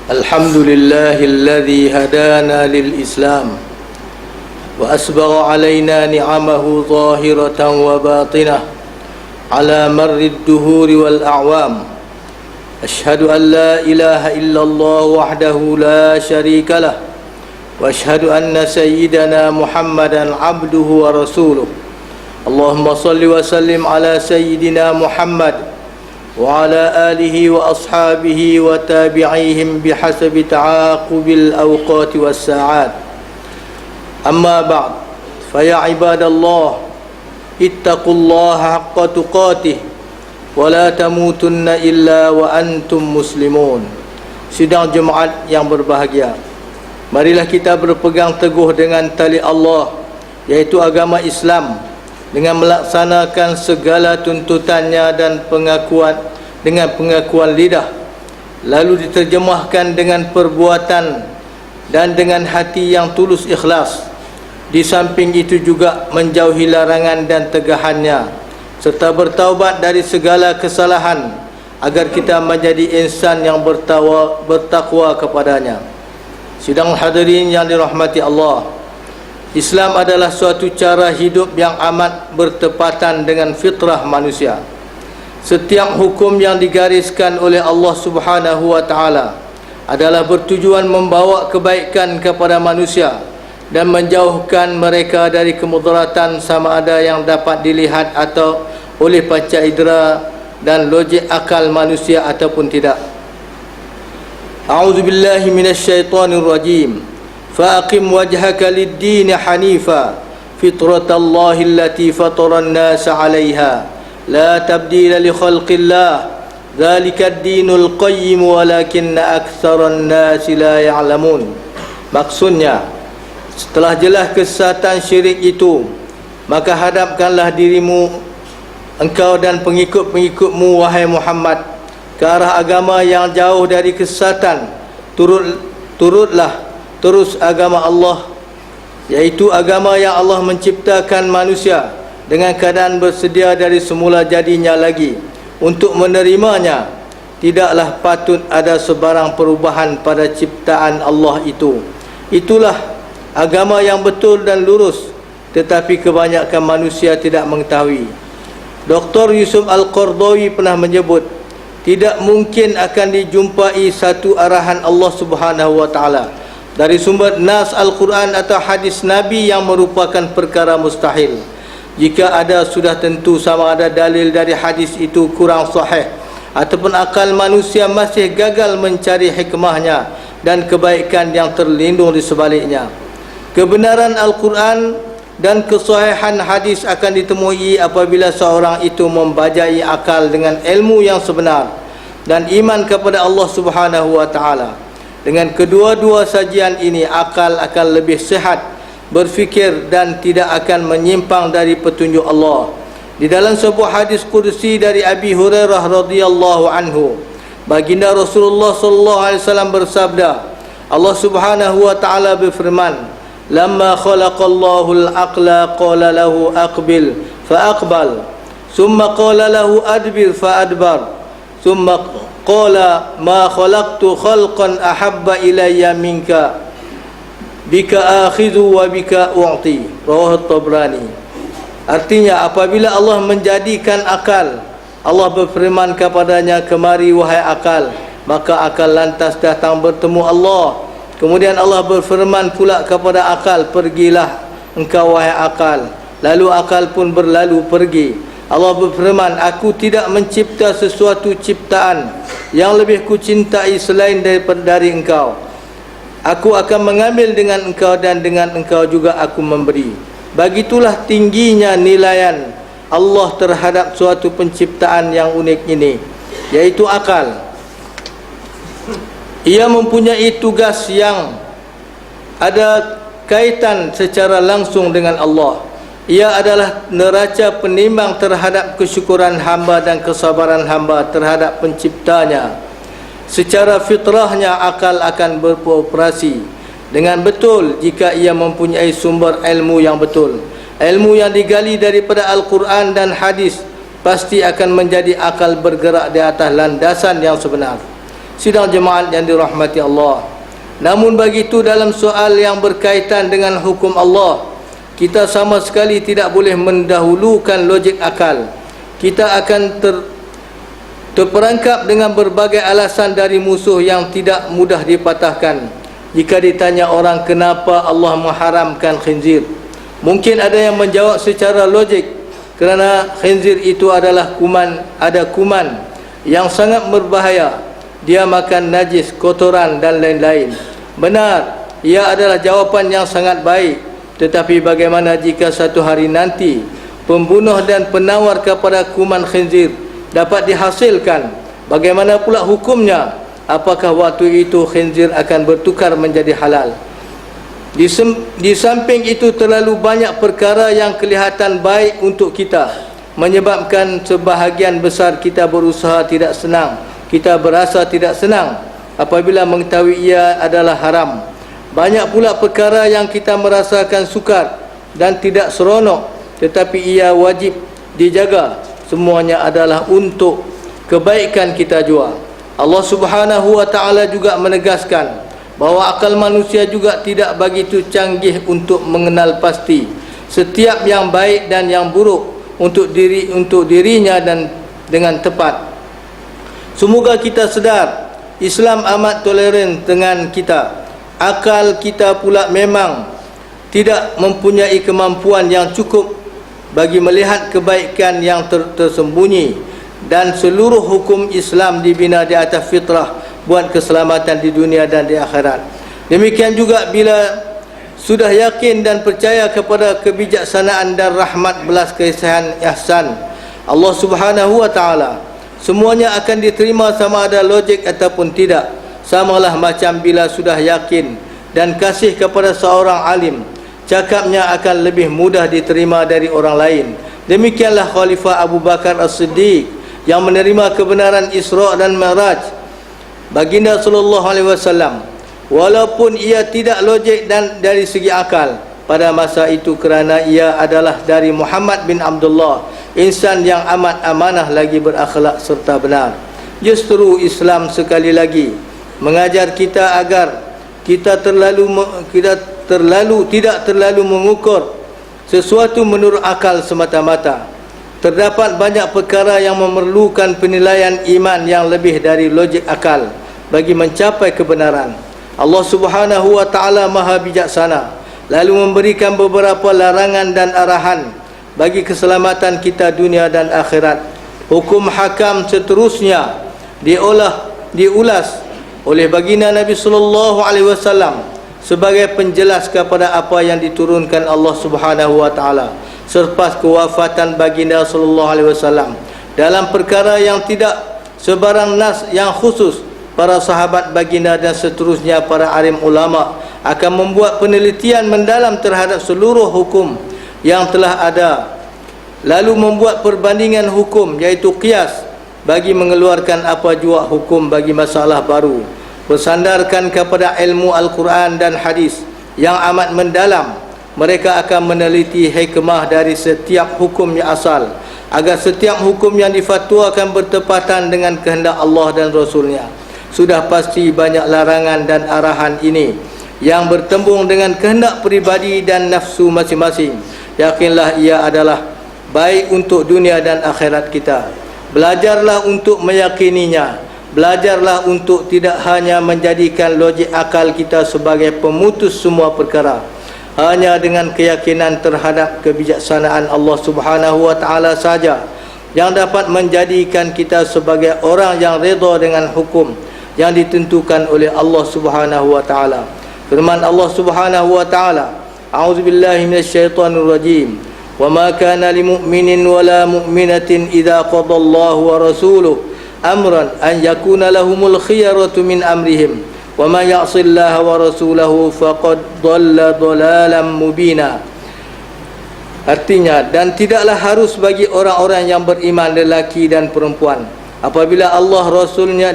الحمد لله الذي هدانا للإسلام وأسبغ علينا نعمه ظاهرة وباطنة على مر الدهور والأعوام. أشهد أن لا إله إلا الله وحده لا شريك له وأشهد أن سيدنا محمدا عبده ورسوله. اللهم صل وسلم على سيدنا محمد وعلى آله وأصحابه وتابعيهم بحسب تعاقب الأوقات والساعات. أما بعد، فيا عباد الله اتقوا الله حق تقاته ولا تموتن إلا وأنتم مسلمون. Sidang jemaat yang berbahagia, marilah kita berpegang teguh dengan tali Allah, yaitu agama Islam, dengan melaksanakan segala tuntutannya dan pengakuan lidah, lalu diterjemahkan dengan perbuatan dan dengan hati yang tulus ikhlas. Di samping itu juga menjauhi larangan dan tegahannya, serta bertaubat dari segala kesalahan agar kita menjadi insan yang bertakwa kepadanya. Sidang hadirin yang dirahmati Allah, Islam adalah suatu cara hidup yang amat bertepatan dengan fitrah manusia. Setiap hukum yang digariskan oleh Allah Subhanahu wa taala adalah bertujuan membawa kebaikan kepada manusia dan menjauhkan mereka dari kemudaratan, sama ada yang dapat dilihat atau oleh panca indera dan logik akal manusia ataupun tidak. A'udzubillahi minasyaitonirrajim. فأقم وجهك للدين حنيفا فطرة الله التي فطر الناس عليها لا تبديل لخلق الله ذلك الدين القيم ولكن أكثر الناس لا يعلمون. Maksudnya, setelah jelas kesesatan syirik itu, maka hadapkanlah dirimu, engkau dan pengikut-pengikutmu, wahai Muhammad, ke arah agama yang jauh dari kesesatan. Turutlah terus agama Allah, yaitu agama yang Allah menciptakan manusia dengan keadaan bersedia dari semula jadinya lagi untuk menerimanya. Tidaklah patut ada sebarang perubahan pada ciptaan Allah itu. Itulah agama yang betul dan lurus, tetapi kebanyakan manusia tidak mengetahui. Dr. Yusuf Al-Qaradawi pernah menyebut, tidak mungkin akan dijumpai satu arahan Allah Subhanahu wa taala dari sumber nas Al-Quran atau hadis Nabi yang merupakan perkara mustahil. Jika ada, sudah tentu sama ada dalil dari hadis itu kurang sahih ataupun akal manusia masih gagal mencari hikmahnya dan kebaikan yang terlindung di sebaliknya. Kebenaran Al-Quran dan kesahihan hadis akan ditemui apabila seorang itu membajai akal dengan ilmu yang sebenar dan iman kepada Allah Subhanahu wa taala. Dengan kedua-dua sajian ini, akal akan lebih sihat berfikir dan tidak akan menyimpang dari petunjuk Allah. Di dalam sebuah hadis qudsi dari Abi Hurairah radhiyallahu anhu, baginda Rasulullah sallallahu alaihi wasallam bersabda, Allah Subhanahu wa taala berfirman, "Lamma khalaqallahu al-aqla qala lahu aqbil fa aqbal, thumma qala lahu adbir fa adbar, thumma qala ma khalaqtu khalqan ahabba ilayya minka bika akhidhu wa bika u'ti." Rawahu Tabrani. Artinya, apabila Allah menjadikan akal, Allah berfirman kepadanya, "Kemari wahai akal." Maka akal lantas datang bertemu Allah. Kemudian Allah berfirman pula kepada akal, "Pergilah engkau wahai akal." Lalu akal pun berlalu pergi. Allah berfirman, "Aku tidak mencipta sesuatu ciptaan yang lebih kucintai selain dari engkau. Aku akan mengambil dengan engkau dan dengan engkau juga aku memberi." Begitulah tingginya nilaian Allah terhadap suatu penciptaan yang unik ini, yaitu akal. Ia mempunyai tugas yang ada kaitan secara langsung dengan Allah. Ia adalah neraca penimbang terhadap kesyukuran hamba dan kesabaran hamba terhadap penciptanya. Secara fitrahnya, akal akan beroperasi dengan betul jika ia mempunyai sumber ilmu yang betul. Ilmu yang digali daripada Al-Quran dan hadis pasti akan menjadi akal bergerak di atas landasan yang sebenar. Sidang jemaat yang dirahmati Allah, namun begitu dalam soal yang berkaitan dengan hukum Allah, kita sama sekali tidak boleh mendahulukan logik akal. Kita akan terperangkap dengan berbagai alasan dari musuh yang tidak mudah dipatahkan. Jika ditanya orang kenapa Allah mengharamkan khinzir, mungkin ada yang menjawab secara logik, kerana khinzir itu adalah kuman yang sangat berbahaya. Dia makan najis, kotoran dan lain-lain. Benar, ia adalah jawapan yang sangat baik. Tetapi bagaimana jika satu hari nanti pembunuh dan penawar kepada kuman khinzir dapat dihasilkan? Bagaimana pula hukumnya? Apakah waktu itu khinzir akan bertukar menjadi halal? Di samping itu, terlalu banyak perkara yang kelihatan baik untuk kita, menyebabkan sebahagian besar kita berusaha tidak senang. Kita berasa tidak senang apabila mengetahui ia adalah haram. Banyak pula perkara yang kita merasakan sukar dan tidak seronok, tetapi ia wajib dijaga. Semuanya adalah untuk kebaikan kita jua. Allah Subhanahu wa ta'ala juga menegaskan bahawa akal manusia juga tidak begitu canggih untuk mengenal pasti setiap yang baik dan yang buruk untuk dirinya dan dengan tepat. Semoga kita sedar Islam amat toleran dengan kita. Akal kita pula memang tidak mempunyai kemampuan yang cukup bagi melihat kebaikan yang tersembunyi, dan seluruh hukum Islam dibina di atas fitrah buat keselamatan di dunia dan di akhirat. Demikian juga bila sudah yakin dan percaya kepada kebijaksanaan dan rahmat belas kasihan ihsan Allah Subhanahu wa ta'ala, semuanya akan diterima sama ada logik ataupun tidak. Samalah macam bila sudah yakin dan kasih kepada seorang alim, cakapnya akan lebih mudah diterima dari orang lain. Demikianlah Khalifah Abu Bakar As-Siddiq yang menerima kebenaran Isra' dan Mi'raj baginda sallallahu alaihi wasallam, walaupun ia tidak logik dan dari segi akal pada masa itu, kerana ia adalah dari Muhammad bin Abdullah, insan yang amat amanah lagi berakhlak serta benar. Justru Islam sekali lagi mengajar kita agar kita tidak terlalu mengukur sesuatu menurut akal semata-mata. Terdapat banyak perkara yang memerlukan penilaian iman yang lebih dari logik akal bagi mencapai kebenaran. Allah Subhanahu wa ta'ala maha bijaksana, lalu memberikan beberapa larangan dan arahan bagi keselamatan kita dunia dan akhirat. Hukum hakam seterusnya diulas oleh baginda Nabi sallallahu alaihi wasallam sebagai penjelas kepada apa yang diturunkan Allah Subhanahu wa ta'ala selepas kewafatan baginda sallallahu alaihi wasallam dalam perkara yang tidak sebarang nas yang khusus. Para sahabat baginda dan seterusnya para alim ulama akan membuat penelitian mendalam terhadap seluruh hukum yang telah ada, lalu membuat perbandingan hukum iaitu qiyas bagi mengeluarkan apa jua hukum bagi masalah baru, bersandarkan kepada ilmu Al-Quran dan hadis yang amat mendalam. Mereka akan meneliti hikmah dari setiap hukum yang asal, agar setiap hukum yang difatwakan bertepatan dengan kehendak Allah dan Rasulnya. Sudah pasti banyak larangan dan arahan ini yang bertembung dengan kehendak pribadi dan nafsu masing-masing. Yakinlah ia adalah baik untuk dunia dan akhirat kita. Belajarlah untuk meyakininya. Belajarlah untuk tidak hanya menjadikan logik akal kita sebagai pemutus semua perkara. Hanya dengan keyakinan terhadap kebijaksanaan Allah Subhanahu wa ta'ala saja yang dapat menjadikan kita sebagai orang yang redha dengan hukum yang ditentukan oleh Allah Subhanahu wa ta'ala. Firman Allah Subhanahu wa ta'ala, a'udzubillahi minasyaitonir rajim, wa ma kana limu'minin wala mu'minatin idza qadallahu wa rasuluhu amran an yakuna lahumul khiyaratu min amrihim wa ma ya'sillaha wa rasulahu faqad dhalla dhalalan mubina. Artinya, dan tidaklah harus bagi orang-orang yang beriman lelaki dan perempuan, apabila Allah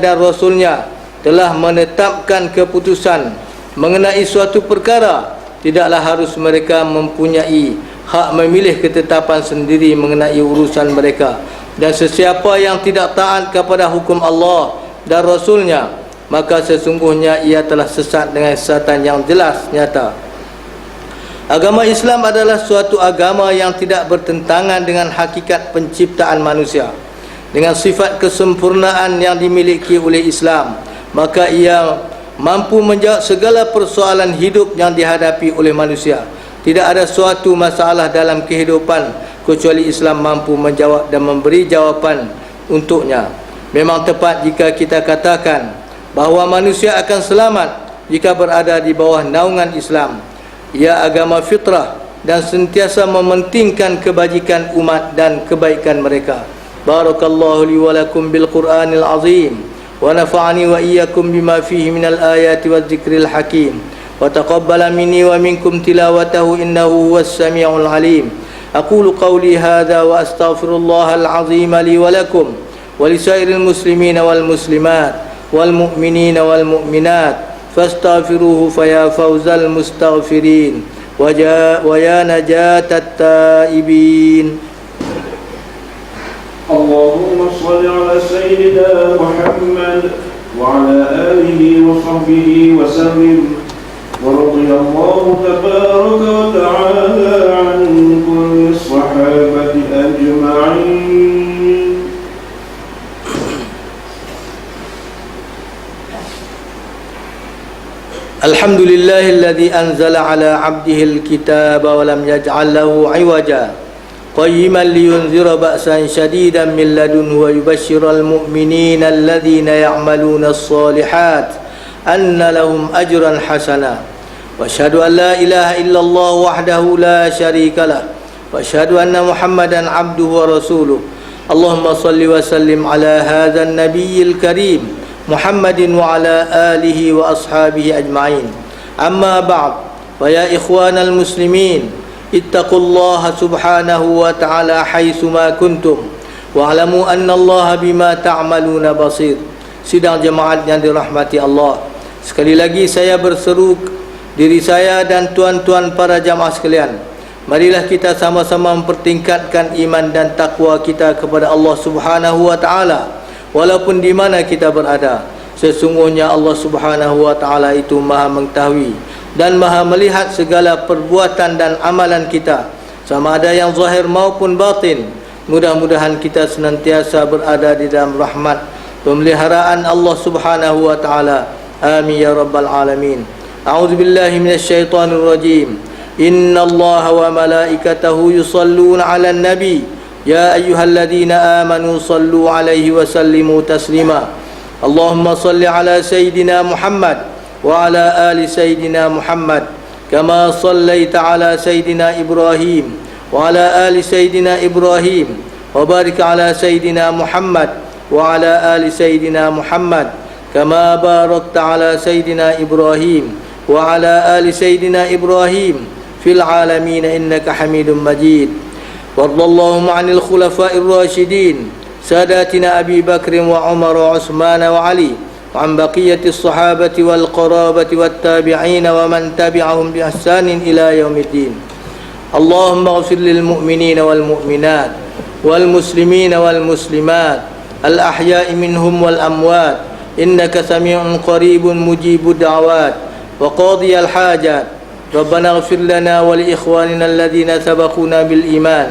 dan Rasulnya telah menetapkan keputusan mengenai suatu perkara, tidaklah harus mereka mempunyai hak memilih ketetapan sendiri mengenai urusan mereka. Dan sesiapa yang tidak taat kepada hukum Allah dan Rasulnya, maka sesungguhnya ia telah sesat dengan kesesatan yang jelas nyata. Agama Islam adalah suatu agama yang tidak bertentangan dengan hakikat penciptaan manusia. Dengan sifat kesempurnaan yang dimiliki oleh Islam, maka ia mampu menjawab segala persoalan hidup yang dihadapi oleh manusia. Tidak ada suatu masalah dalam kehidupan kecuali Islam mampu menjawab dan memberi jawapan untuknya. Memang tepat jika kita katakan bahawa manusia akan selamat jika berada di bawah naungan Islam. Ia agama fitrah dan sentiasa mementingkan kebajikan umat dan kebaikan mereka. Barakallahu li wa lakum bil Qur'anil azim wa nafa'ani wa iyyakum bima fihi minal ayati wadh-dhikril hakim wa taqabbala minni wa minkum tilawatahu innahu huwas samiul alim. Aqulu qawli hadha wa astaghfirullahal azim li wa lakum wa lisairil muslimina wal muslimat wal mu'minina wal mu'minat fastaghfiruhu faya fawzal mustaghfirin wa ya najatat taibin. اللهم صل على سيدنا محمد وعلى آله وصحبه وسلم ورضي الله تبارك وتعالى عن كل الصحابة أجمعين. الحمد لله الذي أنزل على عبده الكتاب ولم يجعل له عوجا قيما لينذر بأسا شديدا من لدنه ويبشر المؤمنين الذين يعملون الصالحات أن لهم أجرا حسنا وأشهد أن لا إله إلا الله وحده لا شريك له وأشهد أن محمدا عبده ورسوله. اللهم صل وسلم على هذا النبي الكريم محمد وعلى آله وأصحابه أجمعين. أما بعد فيا إخوان المسلمين اتقوا الله سبحانه وتعالى حيثما كنتم واعلموا أن الله بما تعملون بصير. Sidang jemaat yang dirahmati Allah, sekali lagi saya berseru diri saya dan tuan-tuan para jamaah sekalian, marilah kita sama-sama mempertingkatkan iman dan takwa kita kepada Allah Subhanahu wa taala walaupun di mana kita berada. Sesungguhnya Allah Subhanahu wa taala itu Maha mengetahui dan Maha melihat segala perbuatan dan amalan kita, sama ada yang zahir maupun batin. Mudah-mudahan kita senantiasa berada di dalam rahmat pemeliharaan Allah Subhanahu wa taala. Amin ya rabbal alamin. A'udzubillahi minasyaitonir rajim. Innallaha wa malaikatahu yusalluna 'alan nabi ya ayyuhalladzina amanu sallu 'alaihi wa sallimu taslima. Allahumma salli 'ala sayidina Muhammad وعلى آل سيدنا محمد كما صليت على سيدنا إبراهيم وعلى آل سيدنا إبراهيم وبارك على سيدنا محمد وعلى آل سيدنا محمد كما باركت على سيدنا إبراهيم وعلى آل سيدنا إبراهيم في العالمين إنك حميد مجيد. وارض اللهم عن الخلفاء الراشدين ساداتنا أبي بكر وعمر وعثمان وعلي وعن بقية الصحابة والقرابة والتابعين ومن تبعهم بإحسان إلى يوم الدين. اللهم اغفر للمؤمنين والمؤمنات والمسلمين والمسلمات الأحياء منهم والأموات إنك سميع قريب مجيب الدعوات وقاضي الحاجات. ربنا اغفر لنا ولإخواننا الذين سبقونا بالإيمان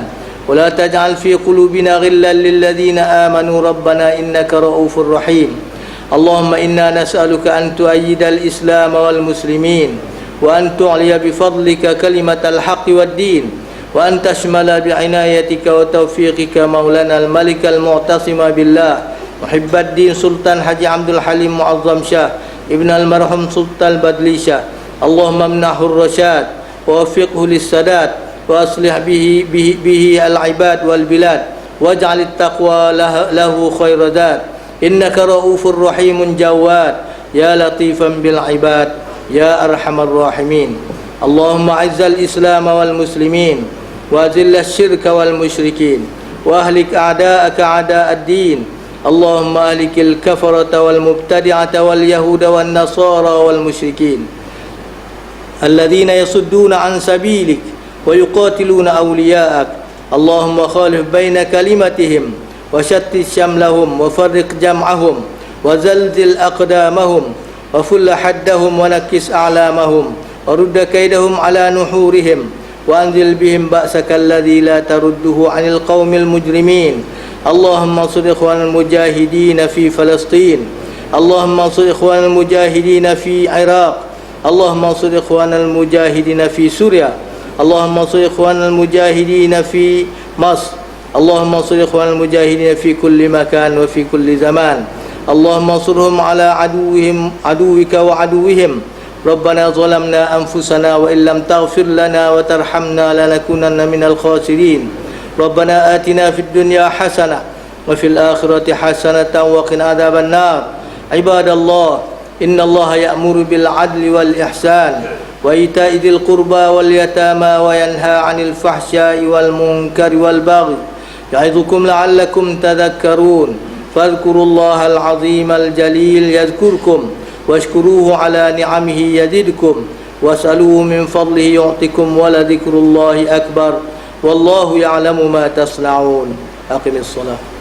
ولا تجعل في قلوبنا غلا للذين آمنوا ربنا إنك رؤوف رحيم. اللهم إنا نسألك أن تؤيد الإسلام والمسلمين وأن تعلي بفضلك كلمة الحق والدين وأن تشمل بعنايتك وتوفيقك مولانا الملك المعتصم بالله محب الدين سلطان حجي عبد الحليم معظم شاه ابن المرحوم سلطان البدلي شاه. اللهم امنحه الرشاد ووفقه للسداد وأصلح به العباد والبلاد واجعل التقوى له خير ذات. إنك رؤوف رحيم جواد يا لطيفا بالعباد يا أرحم الراحمين. اللهم أعز الإسلام والمسلمين وأذل الشرك والمشركين وأهلك أعداءك أعداء الدين. اللهم أهلك الكفرة والمبتدعة واليهود والنصارى والمشركين الذين يصدون عن سبيلك ويقاتلون أولياءك. اللهم خالف بين كلمتهم وشتت شملهم وفرق جمعهم وزلزل أقدامهم وفل حدهم ونكس أعلامهم ورد كيدهم على نحورهم وأنزل بهم بأسك الذي لا ترده عن القوم المجرمين. اللهم انصر إخوان المجاهدين في فلسطين. اللهم انصر إخوان المجاهدين في العراق. اللهم انصر إخوان المجاهدين في سوريا. اللهم انصر إخوان المجاهدين في مصر. اللهم انصر إخوان المجاهدين في كل مكان وفي كل زمان. اللهم انصرهم على عدوك وعدوهم. ربنا ظلمنا أنفسنا وإن لم تغفر لنا وترحمنا لنكونن من الخاسرين. ربنا آتنا في الدنيا حسنة وفي الآخرة حسنة وقنا عذاب النار. عباد الله، إن الله يأمر بالعدل والإحسان وإيتاء ذي القربى واليتامى وينهى عن الفحشاء والمنكر والبغي يعظكم لعلكم تذكرون. فاذكروا الله العظيم الجليل يذكركم واشكروه على نعمه يزدكم واسألوه من فضله يعطكم ولذكر الله أكبر والله يعلم ما تصنعون. أقم الصلاة.